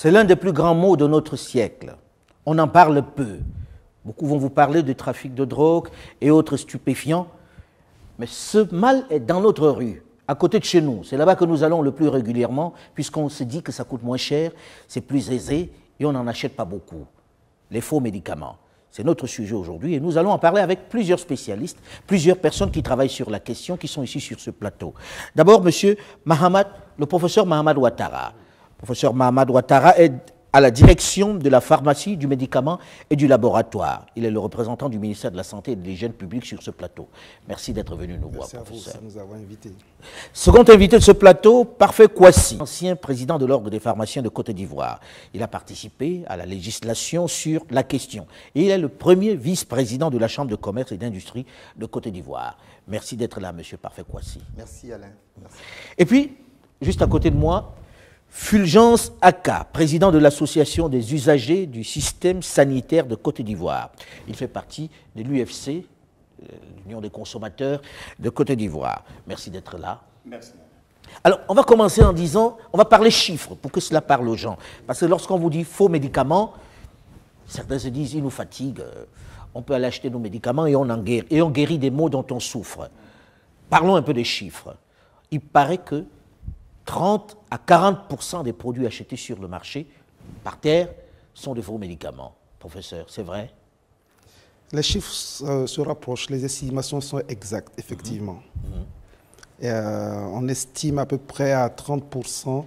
C'est l'un des plus grands maux de notre siècle. On en parle peu. Beaucoup vont vous parler de trafic de drogue et autres stupéfiants. Mais ce mal est dans notre rue, à côté de chez nous. C'est là-bas que nous allons le plus régulièrement, puisqu'on se dit que ça coûte moins cher, c'est plus aisé et on n'en achète pas beaucoup. Les faux médicaments. C'est notre sujet aujourd'hui et nous allons en parler avec plusieurs spécialistes, plusieurs personnes qui travaillent sur la question, qui sont ici sur ce plateau. D'abord, le professeur Mahamad Ouattara. Le professeur Mahamad Ouattara est à la direction de la pharmacie, du médicament et du laboratoire. Il est le représentant du ministère de la Santé et de l'Hygiène publique sur ce plateau. Merci d'être venu nous voir, professeur. Merci à vous, ça nous avons invités. Second invité de ce plateau, Parfait Kwasi, ancien président de l'Ordre des pharmaciens de Côte d'Ivoire. Il a participé à la législation sur la question. Et il est le premier vice-président de la Chambre de commerce et d'industrie de Côte d'Ivoire. Merci d'être là, monsieur Parfait Kwasi. Merci Alain. Merci. Et puis, juste à côté de moi, Fulgence Aka, président de l'association des usagers du système sanitaire de Côte d'Ivoire. Il fait partie de l'UFC, l'Union des consommateurs de Côte d'Ivoire. Merci d'être là. Merci. Alors, on va commencer en disant, on va parler chiffres pour que cela parle aux gens. Parce que lorsqu'on vous dit faux médicaments, certains se disent, ils nous fatiguent, on peut aller acheter nos médicaments et on en guérit. Et on guérit des maux dont on souffre. Parlons un peu des chiffres. Il paraît que 30 à 40% des produits achetés sur le marché, par terre, sont de faux médicaments. Professeur, c'est vrai? Les chiffres se rapprochent, les estimations sont exactes, effectivement. On estime à peu près à 30%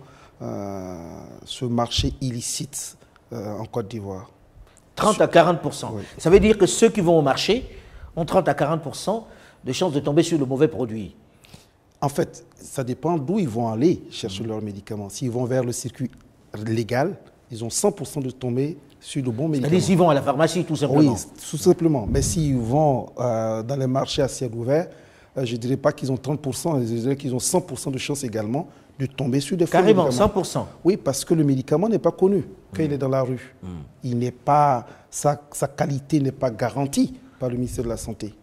ce marché illicite en Côte d'Ivoire. 30 à 40%. Oui. Ça veut dire que ceux qui vont au marché ont 30 à 40% de chances de tomber sur le mauvais produit. En fait, ça dépend d'où ils vont aller chercher leurs médicaments. S'ils vont vers le circuit légal, ils ont 100% de tomber sur le bon médicament. C'est-à-dire s'ils vont à la pharmacie, tout simplement. Oui, tout simplement. Mais s'ils vont dans les marchés à ciel ouvert, je ne dirais pas qu'ils ont 30%, je dirais qu'ils ont 100% de chances également de tomber sur des faux médicaments. Carrément, 100%. Oui, parce que le médicament n'est pas connu quand il est dans la rue. Il n'est pas, sa qualité n'est pas garantie par le ministère de la Santé.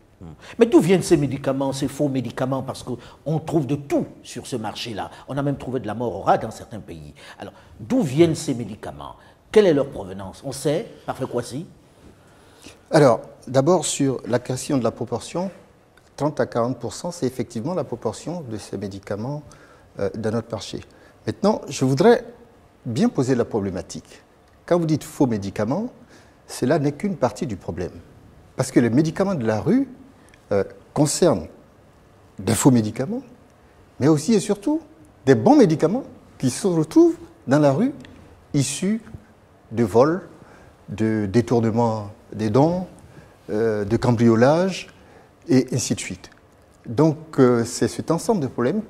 Mais d'où viennent ces médicaments, ces faux médicaments? Parce qu'on trouve de tout sur ce marché-là. On a même trouvé de la mort au rat dans certains pays. Alors, d'où viennent ces médicaments? Quelle est leur provenance? On sait, Parfait Kwasi? Alors, d'abord, sur la question de la proportion, 30 à 40%, c'est effectivement la proportion de ces médicaments dans notre marché. Maintenant, je voudrais bien poser la problématique. Quand vous dites faux médicaments, cela n'est qu'une partie du problème. Parce que les médicaments de la rue concernent des faux médicaments, mais aussi et surtout des bons médicaments qui se retrouvent dans la rue, issus de vols, de détournement des dons, de cambriolage, et ainsi de suite. Donc, c'est cet ensemble de problèmes,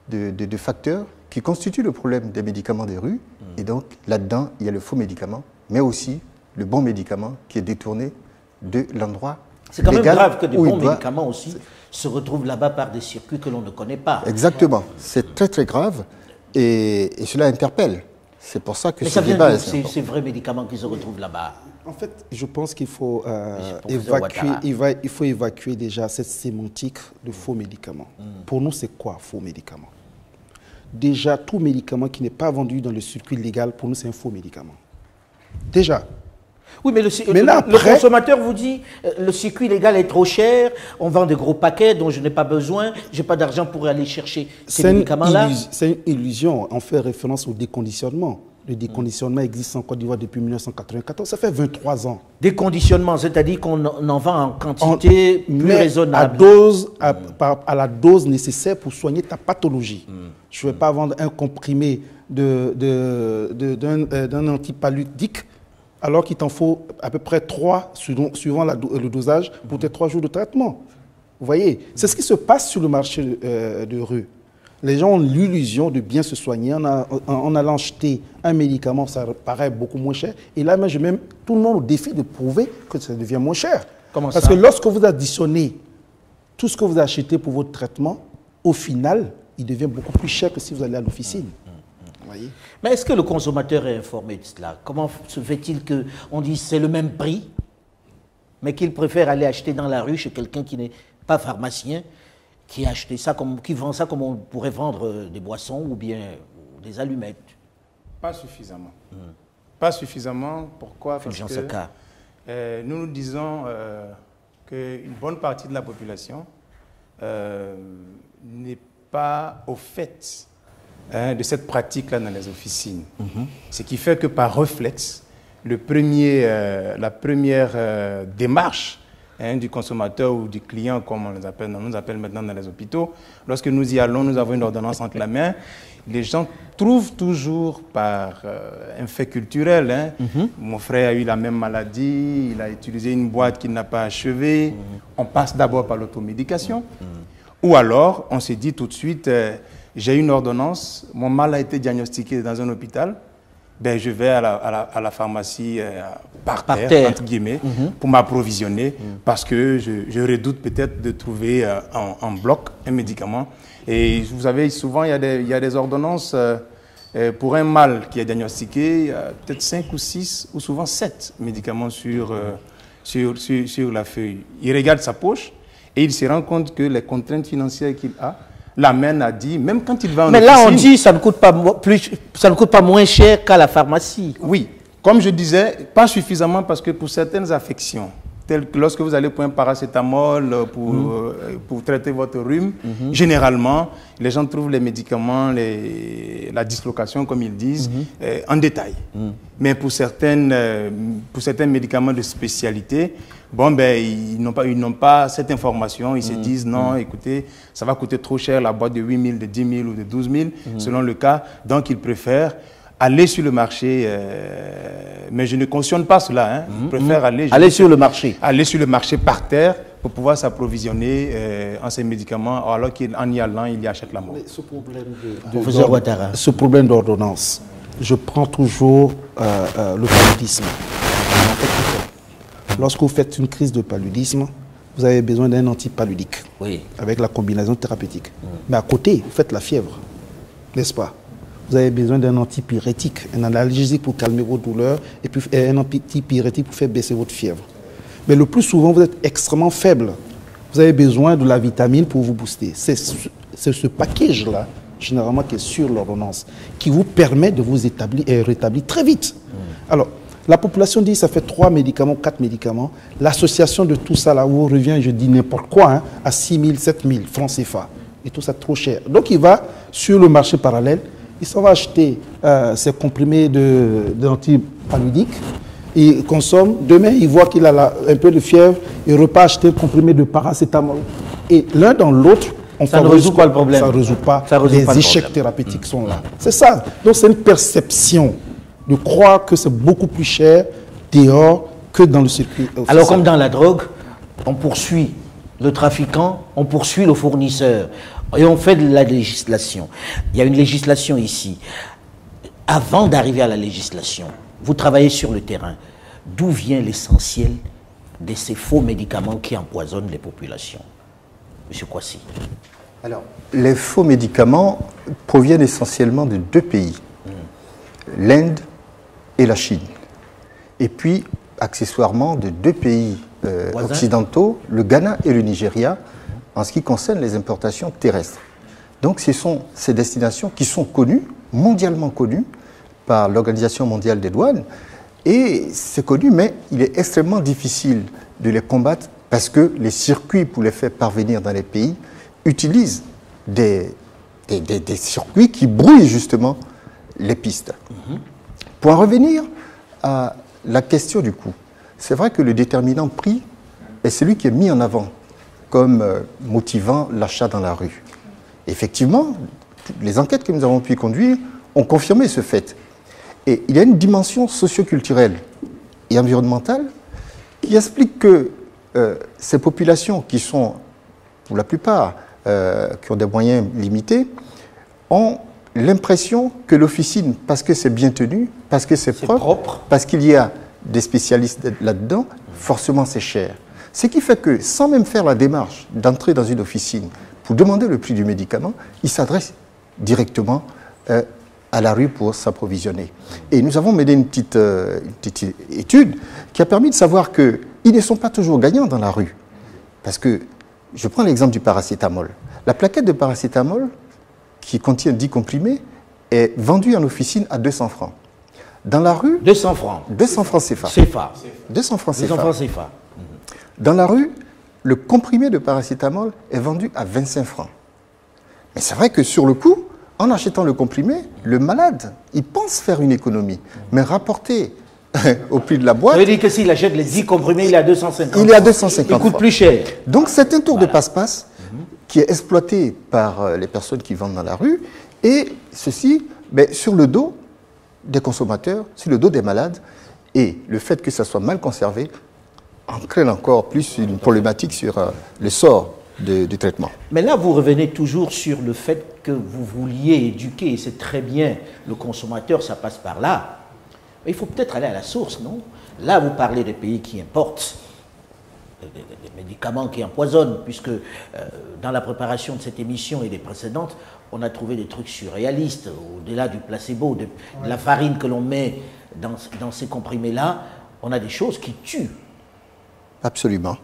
de facteurs qui constituent le problème des médicaments des rues. Et donc, là-dedans, il y a le faux médicament, mais aussi le bon médicament qui est détourné de l'endroit. C'est quand même grave que des bons médicaments aussi se retrouvent là-bas par des circuits que l'on ne connaît pas. Exactement. C'est très, très grave et cela interpelle. C'est pour ça que ce débat est important. Ces vrais médicaments qui se retrouvent là-bas. En fait, je pense qu'il faut, évacuer déjà cette sémantique de faux médicaments. Pour nous, c'est quoi faux médicament? Déjà, tout médicament qui n'est pas vendu dans le circuit légal, pour nous, c'est un faux médicament. Déjà. Oui, mais le consommateur vous dit le circuit légal est trop cher, on vend de gros paquets dont je n'ai pas besoin, je n'ai pas d'argent pour aller chercher ces médicaments-là. C'est une illusion. On fait référence au déconditionnement. Le déconditionnement existe en Côte d'Ivoire depuis 1994, ça fait 23 ans. Déconditionnement, c'est-à-dire qu'on en vend en quantité plus raisonnable. À la dose nécessaire pour soigner ta pathologie. Je ne vais pas vendre un comprimé d'un antipaludique alors qu'il t'en faut à peu près 3, suivant le dosage, pour tes 3 jours de traitement. Vous voyez, c'est ce qui se passe sur le marché de rue. Les gens ont l'illusion de bien se soigner en allant acheter un médicament, ça paraît beaucoup moins cher. Et là, je mets tout le monde au défi de prouver que ça devient moins cher. Comment Parce que lorsque vous additionnez tout ce que vous achetez pour votre traitement, au final, il devient beaucoup plus cher que si vous allez à l'officine. Mais est-ce que le consommateur est informé de cela? Comment se fait-il qu'on dise c'est le même prix, mais qu'il préfère aller acheter dans la rue chez quelqu'un qui n'est pas pharmacien, qui vend ça comme on pourrait vendre des boissons ou bien des allumettes? Pas suffisamment. Pas suffisamment, pourquoi? Parce Jean que Saka. nous disons qu'une bonne partie de la population n'est pas au fait de cette pratique-là dans les officines. Ce qui fait que par réflexe, la première démarche du consommateur ou du client, comme on nous appelle maintenant dans les hôpitaux, lorsque nous y allons, nous avons une ordonnance entre la main, les gens trouvent toujours par un fait culturel. Mon frère a eu la même maladie, il a utilisé une boîte qu'il n'a pas achevée. On passe d'abord par l'automédication. Ou alors, on se dit tout de suite, j'ai une ordonnance, mon mal a été diagnostiqué dans un hôpital, ben, je vais à la pharmacie par terre, entre guillemets, pour m'approvisionner, parce que je redoute peut-être de trouver en bloc un médicament. Et vous savez, souvent, il y a des ordonnances pour un mal qui est diagnostiqué, il y a peut-être 5 ou 6 ou souvent 7 médicaments sur la feuille. Il regarde sa poche et il se rend compte que les contraintes financières qu'il a l'amène à dire, même quand il va en Mais là, officine, on dit ça ne coûte pas moins cher qu'à la pharmacie. Oui, comme je disais, pas suffisamment parce que pour certaines affections, telles que lorsque vous allez pour un paracétamol pour traiter votre rhume, généralement, les gens trouvent les médicaments, la dislocation, comme ils disent, en détail. Mais pour certains médicaments de spécialité, bon, ben, ils n'ont pas cette information. Ils se disent, non, écoutez, ça va coûter trop cher, la boîte de 8 000, de 10 000 ou de 12 000, selon le cas. Donc, ils préfèrent aller sur le marché. Mais je ne cautionne pas cela. Je préfère aller sur le marché. Aller sur le marché par terre pour pouvoir s'approvisionner en ces médicaments, alors qu'en y allant, il y achète la mort. Ce problème d'ordonnance, je prends toujours le paludisme. Lorsque vous faites une crise de paludisme, vous avez besoin d'un antipaludique avec la combinaison thérapeutique. Mais à côté, vous faites la fièvre, n'est-ce pas? Vous avez besoin d'un antipyrétique, un analgésique pour calmer vos douleurs et puis un antipyrétique pour faire baisser votre fièvre. Mais le plus souvent, vous êtes extrêmement faible. Vous avez besoin de la vitamine pour vous booster. C'est ce package-là, généralement, qui est sur l'ordonnance, qui vous permet de vous rétablir très vite. Alors, la population dit que ça fait 3 médicaments, 4 médicaments. L'association de tout ça, là où on revient, je dis n'importe quoi, à 6 000, 7 000 francs CFA. Et tout ça trop cher. Donc, il va sur le marché parallèle, il s'en va acheter ces comprimés d'antipaludiques. Il consomme. Demain, il voit qu'il a un peu de fièvre. Il repart acheter un comprimé de paracétamol. Et l'un dans l'autre, ça ne résout pas le problème. Ça ne résout pas. Les échecs thérapeutiques sont là. C'est ça. Donc, c'est une perception de croire que c'est beaucoup plus cher dehors que dans le circuit officiel. Alors, comme dans la drogue, on poursuit le trafiquant, on poursuit le fournisseur. Et on fait de la législation. Il y a une législation ici. Avant d'arriver à la législation, vous travaillez sur le terrain. D'où vient l'essentiel de ces faux médicaments qui empoisonnent les populations? Monsieur Kwasi. Alors, les faux médicaments proviennent essentiellement de 2 pays, l'Inde et la Chine. Et puis, accessoirement, de 2 pays occidentaux, le Ghana et le Nigeria, en ce qui concerne les importations terrestres. Donc, ce sont ces destinations qui sont connues, mondialement connues, par l'Organisation mondiale des douanes. Et c'est connu, mais il est extrêmement difficile de les combattre parce que les circuits pour les faire parvenir dans les pays utilisent des circuits qui brouillent justement les pistes. Pour en revenir à la question du coût, c'est vrai que le déterminant prix est celui qui est mis en avant comme motivant l'achat dans la rue. Effectivement, les enquêtes que nous avons pu conduire ont confirmé ce fait. Et il y a une dimension socio-culturelle et environnementale qui explique que ces populations qui sont, pour la plupart, qui ont des moyens limités, ont l'impression que l'officine, parce que c'est bien tenu, parce que c'est propre, parce qu'il y a des spécialistes là-dedans, forcément c'est cher. Ce qui fait que, sans même faire la démarche d'entrer dans une officine pour demander le prix du médicament, ils s'adressent directement à la rue pour s'approvisionner. Et nous avons mené une petite étude qui a permis de savoir qu'ils ne sont pas toujours gagnants dans la rue. Parce que, je prends l'exemple du paracétamol. La plaquette de paracétamol, qui contient 10 comprimés, est vendu en officine à 200 francs. Dans la rue, 200 francs. 200 francs CFA. CFA. 200 francs 200 CFA. francs CFA. Dans la rue, le comprimé de paracétamol est vendu à 25 francs. Mais c'est vrai que sur le coup, en achetant le comprimé, le malade, il pense faire une économie. Mais rapporté au prix de la boîte, Ça veut dire que s'il achète les 10 comprimés, il est à 250. il est à 250 Il coûte francs. plus cher. Donc c'est un tour de passe-passe qui est exploité par les personnes qui vendent dans la rue, et ceci sur le dos des consommateurs, sur le dos des malades, et le fait que ça soit mal conservé entraîne encore plus une problématique sur le sort du traitement. Mais là, vous revenez toujours sur le fait que vous vouliez éduquer, et c'est très bien, le consommateur, ça passe par là. Mais il faut peut-être aller à la source, non? Là, vous parlez des pays qui importent des médicaments qui empoisonnent, puisque dans la préparation de cette émission et des précédentes, on a trouvé des trucs surréalistes, au-delà du placebo, de la farine que l'on met dans ces comprimés-là, on a des choses qui tuent. Absolument.